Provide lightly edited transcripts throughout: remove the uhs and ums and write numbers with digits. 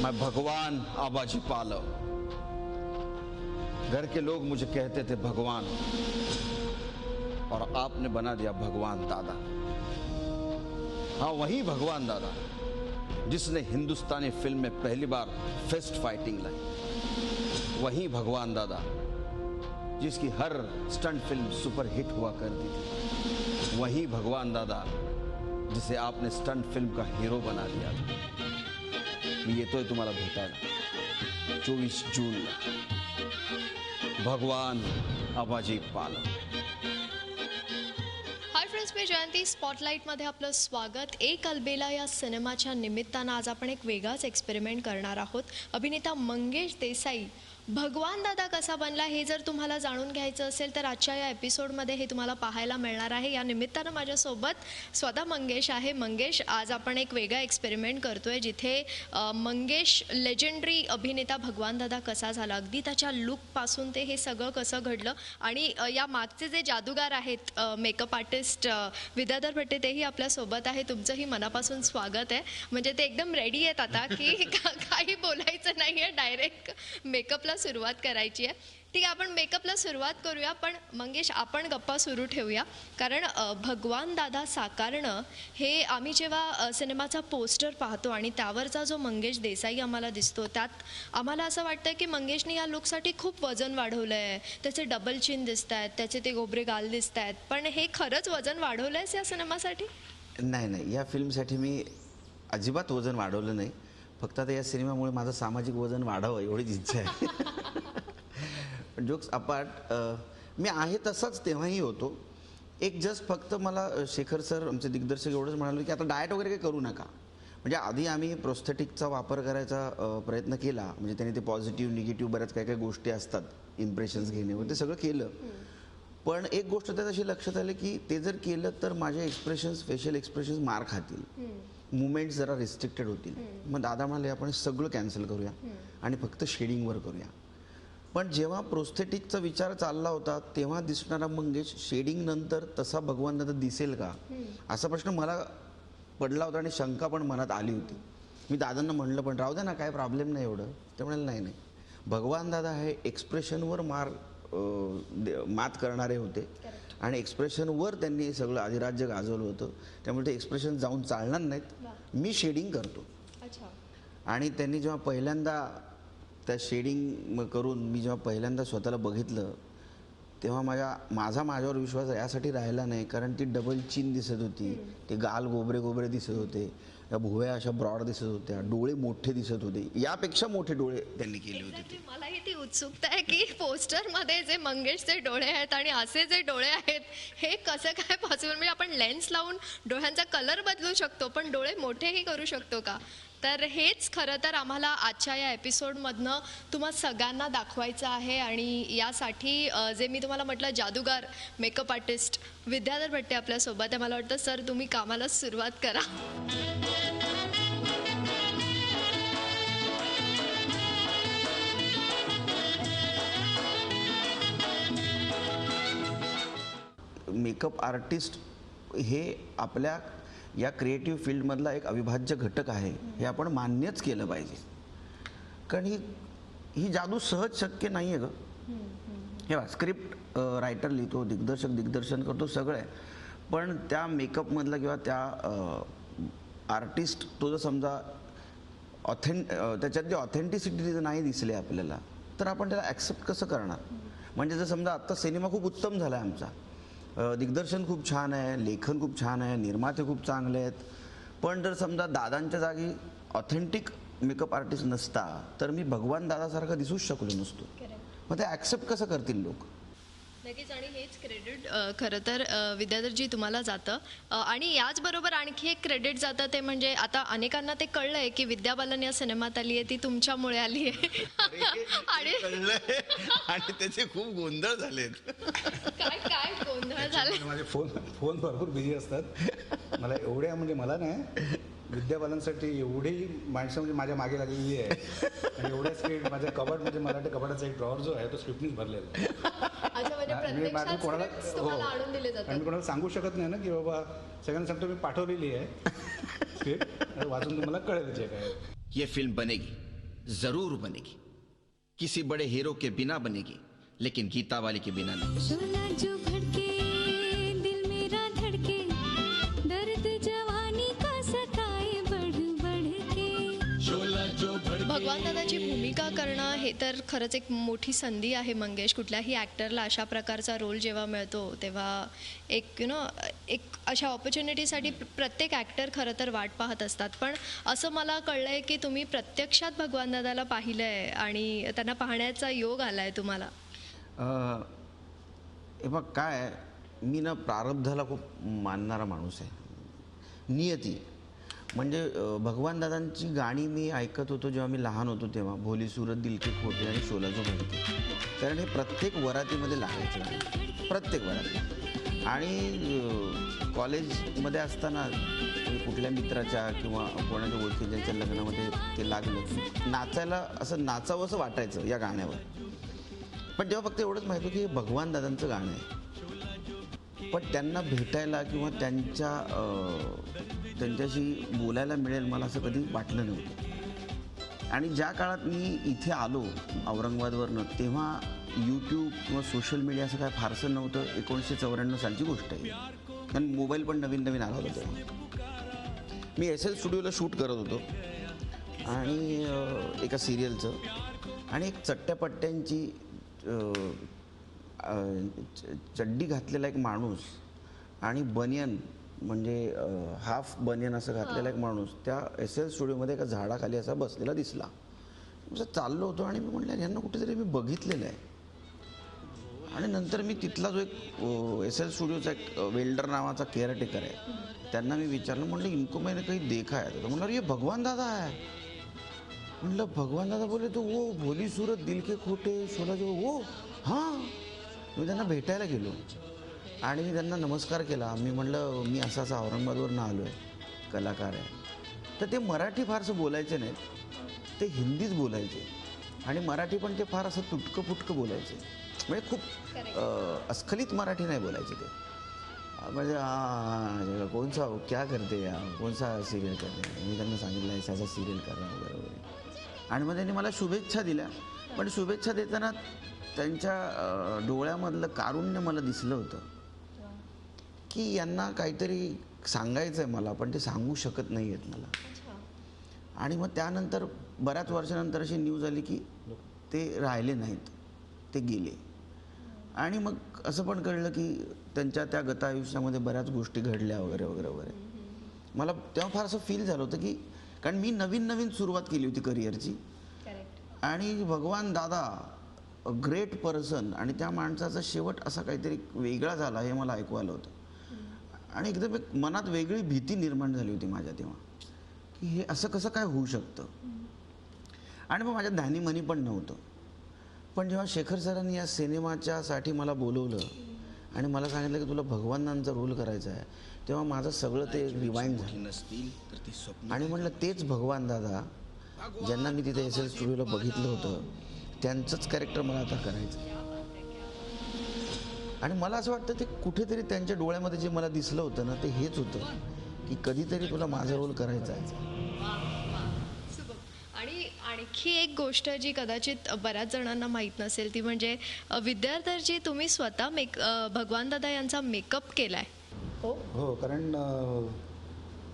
मैं भगवान आबाजी पालो। घर के लोग मुझे कहते थे भगवान, और आपने बना दिया भगवान दादा। हाँ, वही भगवान दादा जिसने हिंदुस्तानी फिल्म में पहली बार फिस्ट फाइटिंग लाई। वही भगवान दादा जिसकी हर स्टंट फिल्म सुपर हिट हुआ करती थी। वही भगवान दादा जिसे आपने स्टंट फिल्म का हीरो बना दिया था। मी येतोय तुम्हाला भेटायला 24 जूनला। भगवान आबाजी पालो। हाय फ्रेंड्स, मी जयंती। स्पॉटलाइटमध्ये आपलं स्वागत। एक अलबेला या सिनेमाच्या निमित्तानं आज आपण एक वेगळाच एक्सपेरिमेंट करणार आहोत। अभिनेता मंगेश देसाई भगवान दादा कसा बनला हे जर तुम्हाला जाणून घ्यायचं असेल तर आजच्या या एपिसोडमध्ये हे तुम्हाला पाहायला मिळणार आहे। या निमित्तानं माझ्यासोबत स्वतः मंगेश आहे। मंगेश, आज आपण एक वेगळा एक्सपेरिमेंट करतोय जिथे मंगेश लेजेंडरी अभिनेता भगवान दादा कसा झाला, अगदी त्याच्या लुकपासून ते हे सगळं कसं घडलं, आणि या मागचे जे जादूगार आहेत मेकअप आर्टिस्ट विद्याधर भट्टे तेही आपल्यासोबत आहे। तुमचंही मनापासून स्वागत आहे। म्हणजे ते एकदम रेडी आहेत आता की काही बोलायचं नाही आहे, डायरेक्ट मेकअपला सुरुवात करायची आहे। ठीक आहे, आपण मेकअपला सुरुवात करूया, पण मंगेश आपण गप्पा सुरू ठेवूया, कारण भगवान दादा साकारणं हे आम्ही जेव्हा सिनेमाचा पोस्टर पाहतो आणि त्यावरचा जो मंगेश देसाई आम्हाला दिसतो त्यात आम्हाला असं वाटतं की मंगेशने या लुकसाठी खूप वजन वाढवलं आहे। त्याचे डबल चिन दिसत आहेत, त्याचे ते गोबरे गाल दिसत आहेत, पण हे खरंच वजन वाढवलं आहेस या सिनेमासाठी? नाही, या फिल्मसाठी मी अजिबात वजन वाढवलं नाही। फक्त आता या सिनेमामुळे माझं सामाजिक वजन वाढावं एवढीच इच्छा आहे। जोक्स अपार्ट, मी आहे तसाच तेव्हाही होतो। एक जस्ट फक्त मला शेखर सर आमचे दिग्दर्शक एवढंच म्हणाले की आता डाएट वगैरे काही करू नका। म्हणजे आधी आम्ही प्रोस्थेटिकचा वापर करायचा प्रयत्न केला, म्हणजे त्यांनी ते पॉझिटिव्ह निगेटिव्ह बऱ्याच काही काही गोष्टी असतात इम्प्रेशन्स घेणे वगैरे, ते सगळं केलं। पण एक गोष्ट त्यात अशी लक्षात आली की ते जर केलं तर माझे एक्सप्रेशन्स, फेशियल एक्सप्रेशन्स मार खातील, मुवमेंट्स जरा रिस्ट्रिक्टेड होतील। मग दादा म्हणाले आपण सगळं कॅन्सल करूया आणि फक्त शेडिंगवर करूया। पण जेव्हा प्रोस्थेटिकचा विचार चालला होता तेव्हा दिसणारा मंगेश शेडिंग नंतर तसा भगवान दादा दिसेल का, असा प्रश्न मला पडला होता आणि शंका पण मनात आली होती। मी दादांना म्हणलं पण राहू द्या ना, काय प्रॉब्लेम नाही एवढं। ते म्हणाले नाही, भगवान दादा हे एक्सप्रेशनवर मात करणारे होते आणि एक्सप्रेशनवर त्यांनी सगळं अधिराज्य गाजवलं होतं, त्यामुळे ते एक्सप्रेशन जाऊन चालणार नाहीत, मी शेडिंग करतो। आणि त्यांनी जेव्हा पहिल्यांदा त्या शेडिंग करून मी जेव्हा पहिल्यांदा स्वतःला बघितलं तेव्हा माझ्यावर विश्वास यासाठी राहिला नाही, कारण ती डबल चिन दिसत होती, ते गाल गोबरे दिसत होते, त्या भुवया अशा ब्रॉड दिसत होत्या, डोळे मोठे दिसत होते, यापेक्षा मोठे डोळे त्यांनी केले होते। मलाही ती उत्सुकता आहे की पोस्टरमध्ये जे मंगेशचे डोळे आहेत आणि असे जे डोळे आहेत हे कसं काय पॉसिबल? म्हणजे आपण लेन्स लावून डोळ्यांचा कलर बदलू शकतो, पण डोळे मोठेही करू शकतो का? तर हेच खरं तर आम्हाला आजच्या या एपिसोडमधनं तुम्हा सगळ्यांना दाखवायचं आहे, आणि यासाठी जे मी तुम्हाला म्हटलं जादूगार मेकअप आर्टिस्ट विद्याधर भट्टे आपल्यासोबत आहे। मला वाटतं सर तुम्ही कामाला सुरुवात करा। मेकअप आर्टिस्ट हे आपल्या या क्रिएटिव्ह फील्डमधला एक अविभाज्य घटक आहे, हे आपण मान्यच केलं पाहिजे, कारण ही जादू सहज शक्य नाही आहे गं। हे स्क्रिप्ट रायटर लिहितो, दिग्दर्शन करतो, सगळं आहे, पण त्या मेकअपमधला किंवा त्या आर्टिस्ट तो जर समजा त्याच्यात जे ऑथेंटिसिटी नाही दिसली आपल्याला तर आपण त्याला ॲक्सेप्ट कसं करणार? म्हणजे जर समजा आत्ता सिनेमा खूप उत्तम झाला आहे आमचा, दिग्दर्शन खूप छान आहे, लेखन खूप छान आहे, निर्माते खूप चांगले आहेत, पण जर समजा दादांच्या जागी ऑथेंटिक मेकअप आर्टिस्ट नसता तर मी भगवान दादासारखा दिसूच शकलो नसतो। मग ते ॲक्सेप्ट कसं करतील लोक? नक्कीच, आणि हेच क्रेडिट खरं तर विद्याधरजी तुम्हाला जातं, आणि याचबरोबर आणखी एक क्रेडिट जातं ते म्हणजे आता अनेकांना ते कळलं आहे की विद्या बालन या सिनेमात आली आहे ती तुमच्यामुळे आली आहे आणि त्याचे खूप गोंधळ झालेत। काय गोंधळ झाले? माझे फोन भरपूर बिझी असतात, मला एवढ्या म्हणजे मला नाही विद्या बालनसाठी एवढी माणसं म्हणजे माझ्या मागे लागलेली आहे, आणि एवढ्या स्क्रिप्ट माझ्या कबड म्हणजे मराठी कबडाचा एक ड्रॉवर जो आहे तो स्क्रिप्टनीच भरलेला आहे। माझं कोणाला आणि मी कोणाला सांगू शकत नाही ना की बाबा सगळ्यांना सांगतो मी पाठवलेली आहे स्क्रिप्ट, वाचून तुम्हाला कळेल जे काय। ये फिल्म बनेगी जरूर बनेगी, किसी बड़े हीरो के बिना बनेगी, लेकिन गीता वाली के बिना नहीं। शोला जो भड़के दिल मेरा धड़के, दर्द जवानी का सताए बढ़ बढ़ के। शोला जो भगवान दादाची भूमिका करणं हे तर खरंच एक मोठी संधी आहे मंगेश. कुठल्याही ॲक्टरला अशा प्रकारचा रोल जेव्हा मिळतो तेव्हा एक एक अशा ऑपॉर्च्युनिटीसाठी प्रत्येक ॲक्टर खरं तर वाट पाहत असतात. पण असं मला कळलं आहे की तुम्ही प्रत्यक्षात भगवान दादाला पाहिलं आहे आणि त्यांना पाहण्याचा योग आला आहे तुम्हाला. हे बघ काय आहे, मी ना प्रारब्धाला खूप मानणारा माणूस आहे. नियती म्हणजे भगवान दादांची गाणी मी ऐकत होतो जेव्हा मी लहान होतो तेव्हा, भोली सूरत दिल के खोटे आणि शोला जो भडके, कारण हे प्रत्येक वरातीमध्ये लागायचं गाणं, प्रत्येक वराती. आणि कॉलेजमध्ये असताना कुठल्या मित्राच्या किंवा कोणाच्या ओळखीच्या लग्नामध्ये ते लागलं, नाचायला असं नाचावंसं वाटायचं या गाण्यावर. पण तेव्हा फक्त एवढंच माहिती की हे भगवान दादांचं गाणं आहे. पण त्यांना भेटायला किंवा त्यांच्याशी बोलायला मिळेल मला असं कधी वाटलं नव्हतं. आणि ज्या काळात मी इथे आलो औरंगाबादवरनं, तेव्हा यूट्यूब किंवा सोशल मीडिया असं काय फारसं नव्हतं. 1994 सालची गोष्ट आहे, कारण मोबाईल पण नवीन नवीन आला होता तेव्हा. मी SL स्टुडिओला शूट करत होतो आणि एका सिरियलचं, आणि एक चट्ट्यापट्ट्यांची चड्डी घातलेला एक माणूस आणि बनियन म्हणजे हाफ बनियन असं घातलेला एक माणूस त्या SL स्टुडिओमध्ये एका झाडाखाली असा बसलेला दिसला. असं चाललो होतो आणि मी म्हटलं यांना कुठेतरी मी बघितलेलं आहे. आणि नंतर मी तिथला जो एक SL स्टुडिओचा एक वेल्डर नावाचा केअरटेकर आहे, त्यांना मी विचारलं, म्हटलं इनको मैंने कहीं देखा है? तो म्हणलं ये भगवान दादा आहे. म्हटलं भगवान दादा बोले तो वो भोली सूरत दिल के खोटे शोला जो वो. हां, मी त्यांना भेटायला गेलो आणि मी त्यांना नमस्कार केला. मी म्हटलं मी असं औरंगाबादवरनं आलो आहे, कलाकार आहे. तर ते मराठी फारसं बोलायचे नाहीत, ते हिंदीच बोलायचे. आणि मराठी पण ते फार असं तुटकं फुटकं बोलायचे, म्हणजे खूप अस्खलित मराठी नाही बोलायचे ते. म्हणजे कौन सा क्या करते या, कौन सा सिरियल करते. मी त्यांना सांगितलं आहे असा सिरियल करणं वगैरे वगैरे. आणि मग त्यांनी मला शुभेच्छा दिल्या. पण शुभेच्छा देताना त्यांच्या डोळ्यामधलं कारुण्य मला दिसलं होतं की यांना काहीतरी सांगायचं आहे मला, पण ते सांगू शकत नाही आहेत मला. आणि मग त्यानंतर बऱ्याच वर्षानंतर अशी न्यूज आली की ते राहिले नाहीत, ते गेले. आणि मग असं पण कळलं की त्यांच्या त्या गतायुष्यामध्ये बऱ्याच गोष्टी घडल्या वगैरे वगैरे वगैरे. मला तेव्हा फार असं फील झालं होतं की, कारण मी नवीन नवीन सुरुवात केली होती करिअरची, आणि भगवान दादा ग्रेट पर्सन आणि त्या माणसाचा शेवट असा काहीतरी वेगळा झाला हे मला ऐकू आलं होतं. आणि एकदम एक मनात वेगळी भीती निर्माण झाली होती माझ्या तेव्हा की हे असं कसं काय होऊ शकतं. आणि मग माझ्या ध्यानीमनी पण नव्हतं. पण जेव्हा शेखर सरांनी या सिनेमाच्यासाठी मला बोलवलं आणि मला सांगितलं की तुला भगवानांचा रोल करायचा आहे, तेव्हा माझं सगळं ते रिवाइंड झालं. आणि म्हटलं तेच भगवान दादा ज्यांना मी तिथे SL स्टुडिओला बघितलं होतं, त्यांचंच कॅरेक्टर मला आता करायचं. आणि मला असं वाटतं ते कुठेतरी त्यांच्या डोळ्यामध्ये जे मला दिसलं होतं ना, ते हेच होतं की कधीतरी तुला माझा रोल करायचा आहे. आणि आणखी एक गोष्ट जी कदाचित बऱ्याच जणांना माहीत नसेल ती म्हणजे विद्यार्थ्यांची तुम्ही स्वतः भगवान दादा यांचा मेकअप केलाय. हो, कारण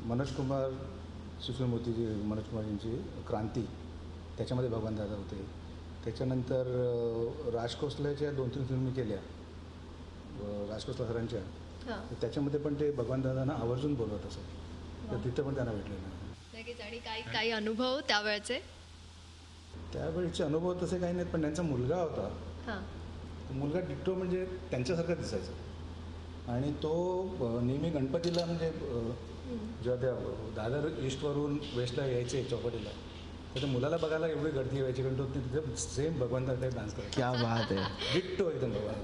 मनोज कुमार सुसूमूर्तीजी, मनोज कुमार यांची क्रांती, त्याच्यामध्ये भगवान दादा होते. त्याच्यानंतर राज खोसल्याच्या 2-3 फिल्मी केल्या राज खोसला सरांच्या, तर त्याच्यामध्ये पण ते भगवान दादांना आवर्जून बोलवत असत, तर तिथं पण त्यांना भेटलेलं आहे. नक्कीच. आणि काही अनुभव त्यावेळचे? त्यावेळीचे अनुभव तसे काही नाहीत, पण त्यांचा मुलगा होता, तो मुलगा डिट्टो म्हणजे त्यांच्यासारखा दिसायचा. आणि तो नेहमी गणपतीला म्हणजे जेव्हा त्या दादर ईस्टवरून वेस्टला यायचे चौपाटीला, तर त्या मुलाला बघायला एवढी गर्दी व्हायची, कारण तो तिथे सेम भगवान दादा डान्स करायचा. क्या बात आहे. डिट्टो एकदम भगवान.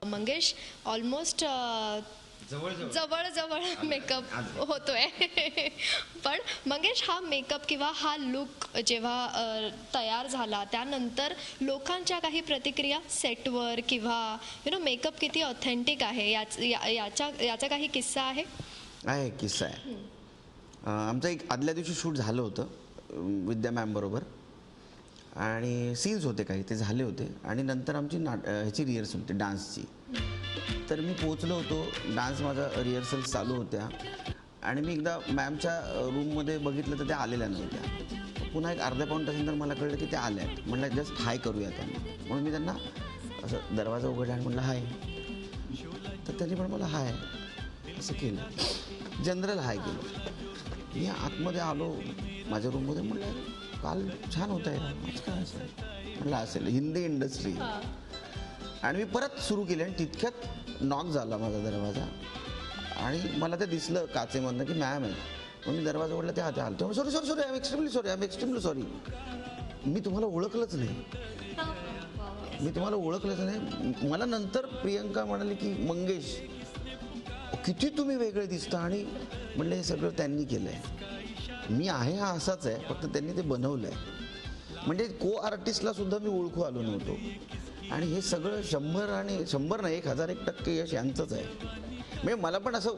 मंगेश, ऑलमोस्ट जवळ मेकअप होतोय. पण मंगेश, हा मेकअप किंवा हा लुक जेव्हा तयार झाला त्यानंतर लोकांच्या काही प्रतिक्रिया सेटवर किंवा मेकअप किती ऑथेंटिक आहे याचा काही किस्सा आहे? किस्सा आहे. आमचं एक आदल्या दिवशी शूट झालं होतं विद्या मॅम बरोबर आणि सीन्स होते काही ते झाले होते आणि नंतर आमची ह्याची रिहर्सल होती डान्सची. तर मी पोचलो होतो, डान्स माझा रिहर्सल चालू होत्या आणि मी एकदा मॅमच्या रूममध्ये बघितलं तर त्या आलेल्या नव्हत्या. पुन्हा एक अर्ध्या पाऊण तासानंतर मला कळलं की त्या आल्या आहेत. म्हटलं जस्ट हाय करूया त्यांना, म्हणून मी त्यांना असं दरवाजा उघडला आणि म्हटलं हाय. तर त्यांनी पण मला हाय असं केलं, जनरल हाय केलं. मी आतमध्ये आलो माझ्या रूममध्ये, म्हटलं काल छान होत आहे, आज काय असेल म्हटलं असेल हिंदी इंडस्ट्री. आणि मी परत सुरू केली आणि तितक्यात नॉक झाला माझा दरवाजा आणि मला ते दिसलं काचेमधनं की मॅम आहे. मग मी दरवाजा उघडला, ते हाते आलं तेव्हा sorry I am extremely sorry. मी तुम्हाला ओळखलंच नाही. मला नंतर प्रियंका म्हणाली की मंगेश किती तुम्ही वेगळे दिसता. आणि म्हणलं हे सगळं त्यांनी केलं आहे, मी आहे हा असाच आहे, फक्त त्यांनी ते बनवलं आहे. म्हणजे को आर्टिस्टला सुद्धा मी ओळखू आलो नव्हतो. आणि हे सगळं 100 नाही 1001% यश यांचंच आहे. म्हणजे मला पण असं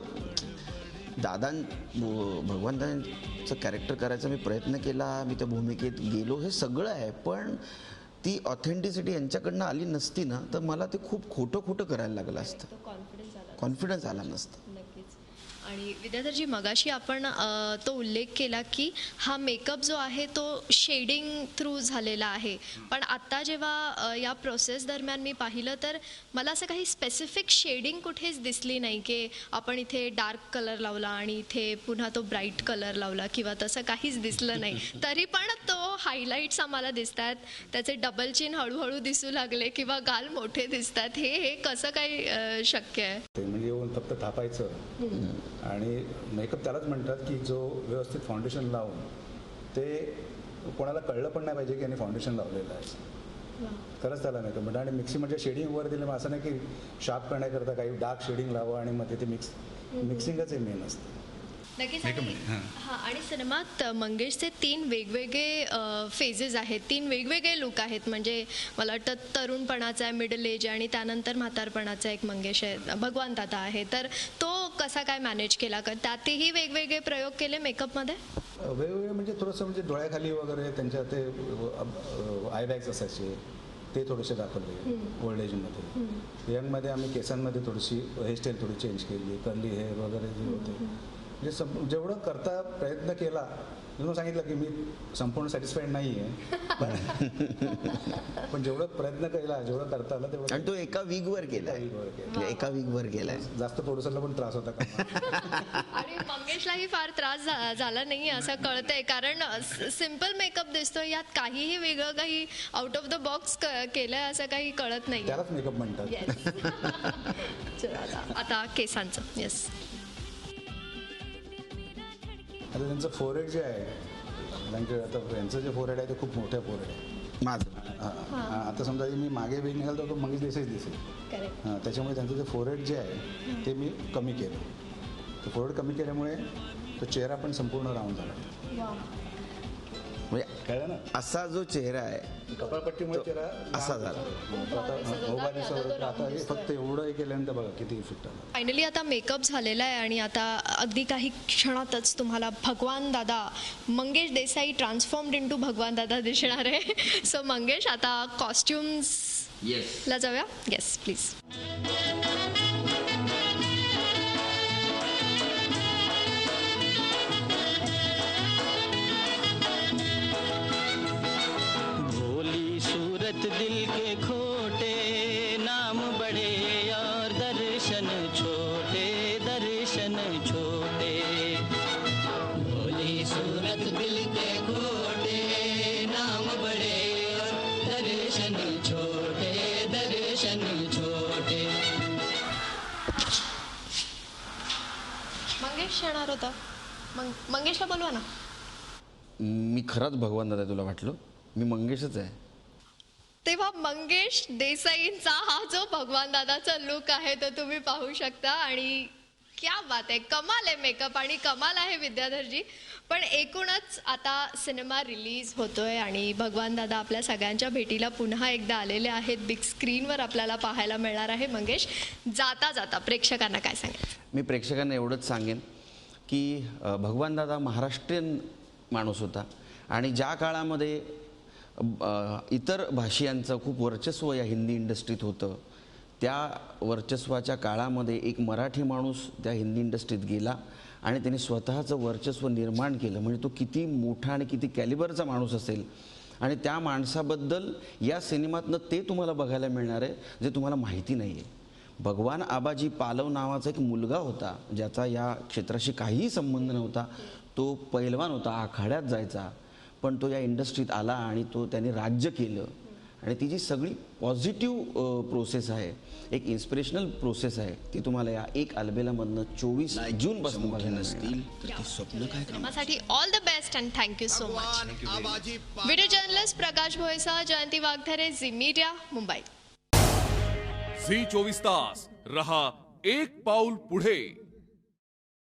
भगवान दादांचं कॅरेक्टर करायचा मी प्रयत्न केला, मी त्या भूमिकेत गेलो, हे सगळं आहे. पण ती ऑथेंटिसिटी यांच्याकडनं आली नसती ना तर मला ते खूप खोटं करायला लागलं असतं, कॉन्फिडन्स आला नसता. आणि विद्याधरजी, मगाशी आपण तो उल्लेख केला की हा मेकअप जो आहे तो शेडिंग थ्रू झालेला आहे. पण आता जेव्हा या प्रोसेस दरम्यान मी पाहिलं तर मला असं काही स्पेसिफिक शेडिंग कुठेच दिसली नाही की आपण इथे डार्क कलर लावला आणि इथे पुन्हा तो ब्राईट कलर लावला किंवा तसं काहीच दिसलं नाही. तरी पण तो हायलाईट्स आम्हाला दिसत आहेत, त्याचे डबल चिन हळूहळू दिसू लागले किंवा गाल मोठे दिसतात. हे कसं काही शक्य आहे? ते म्हणजे येऊन फक्त थापायचं आणि मेकअप त्यालाच म्हणतात की जो व्यवस्थित फाउंडेशन लावून ते कोणाला कळलं पण नाही पाहिजे की यांनी फाउंडेशन लावलेलं आहे. खरंच त्याला मेकअप म्हणतात. आणि मिक्सिंग शेडिंग वर दिले, मग असं नाही की शार्प करण्याकरता काही डार्क शेडिंग लावा आणि मग ते मिक्सिंगच हे मेन असतं. नक्कीच. आणि सिनेमात मंगेशचे 3 वेगवेगळे फेजेस आहेत, 3 वेगवेगळे लुक आहेत. म्हणजे मला वाटतं तरुणपणाचा आहे, मिडल एज आणि त्यानंतर म्हातारपणाचा एक मंगेश आहे, भगवान दादा आहे. तर तो कसा काय मॅनेज केला? त्यातही वेगवेगळे प्रयोग केले मेकअपमध्ये? वेगवेगळे म्हणजे थोडंसं म्हणजे डोळ्याखाली वगैरे त्यांच्या ते आय बॅग्स असायचे ते थोडेसे दाखवले ओल्ड एजमध्ये. यंगमध्ये आम्ही केसांमध्ये थोडीशी हेअरस्टाईल थोडी चेंज केली, कर्ली हेअर वगैरे जे होते. म्हणजे जेवढं करता प्रयत्न केला, म्हणून सांगितलं की मी संपूर्ण सॅटिस्फाईड नाही आहे, पण जेवढं प्रयत्न केला, जेवढं करता आलं तेवढं. आणि तो एका वीकवर केलाय. जास्त प्रोड्युसरला पण त्रास होता का? आणि मंगेशलाही फार त्रास झाला नाही असं कळतंय, कारण सिम्पल मेकअप दिसतोय, यात काहीही वेगळं काही आउट ऑफ द बॉक्स केलंय असं काही कळत नाही. त्यालाच मेकअप म्हणतात. आता केसांचं. येस. आता त्यांचं फोरहेड जे आहे, आता यांचं जे फोरहेड आहे ते खूप मोठं फोरहेड आहे माझं. आता समजा मी मागे वेग निघाल तर तो मंगेश देसाईच दिसेल. त्याच्यामुळे त्यांचं जे फोरहेड जे आहे ते मी कमी केलं. तर फोरहेड कमी केल्यामुळे तो चेहरा पण संपूर्ण राऊंड झाला. म्हणजे कळलं ना? असा जो चेहरा आहे कपाळपट्टीमुळे चेहरा असा झाला. आता हे फक्त एवढं हे केल्यानंतर बघा किती इफेक्ट आला. फायनली आता मेकअप झालेला आहे आणि आता अगदी काही क्षणातच तुम्हाला भगवान दादा मंगेश देसाई ट्रान्सफॉर्म्ड इंटू भगवान दादा दिसणार आहे. सो मंगेश, आता कॉस्ट्युम्सला जाऊया. Yes please. दिल के खोटे नाम बड़े और दर्शन छोटे भोली सूरत दिल के खोटे नाम बड़े और दर्शन छोटे. मंगेश येणार होता, मंगेशला बोलवा ना. मी खरंच भगवान दादा तुला वाटलो? मी मंगेशच आहे. तेव्हा मंगेश देसाईंचा हा जो भगवान दादाचा लुक आहे तो तुम्ही पाहू शकता. आणि क्या बात आहे, कमाल आहे मेकअप आणि कमाल आहे विद्याधरजी. पण एकूणच आता सिनेमा रिलीज होतोय आणि भगवान दादा आपल्या सगळ्यांच्या भेटीला पुन्हा एकदा आलेले आहेत. बिग स्क्रीनवर आपल्याला पाहायला मिळणार आहे. मंगेश, जाता जाता प्रेक्षकांना काय सांगायचं? मी प्रेक्षकांना एवढंच सांगेन की भगवान दादा महाराष्ट्रीयन माणूस होता आणि ज्या काळामध्ये इतर भाषियांचं खूप वर्चस्व या हिंदी इंडस्ट्रीत होतं, त्या वर्चस्वाच्या काळामध्ये एक मराठी माणूस त्या हिंदी इंडस्ट्रीत गेला आणि त्याने स्वतःचं वर्चस्व निर्माण केलं. म्हणजे तो किती मोठा आणि किती कॅलिबरचा माणूस असेल आणि त्या माणसाबद्दल या सिनेमातनं ते तुम्हाला बघायला मिळणार आहे जे तुम्हाला माहिती नाही आहे. भगवान आबाजी पालव नावाचा एक मुलगा होता ज्याचा या क्षेत्राशी काहीही संबंध नव्हता. तो पैलवान होता, आखाड्यात जायचा, पण तो या इंडस्ट्रीत आला आणि त्याने राज्य केलं. आणि ती जी सगळी पॉझिटिव्ह प्रोसेस आहे, एक इन्स्पिरेशनल प्रोसेस आहे, ती तुम्हाला या एक अल्बेलामधनं 24 जूनपासून बघायला मिळणार. नसतील तर ती स्वप्न काय सिनेमासाठी all the best and thank you so much. Video journalist Prakash Bhoyasa, Jayanti Vagdhare, Zee media, Mumbai. Zee 24 तास रहा एक पाऊल पुढे.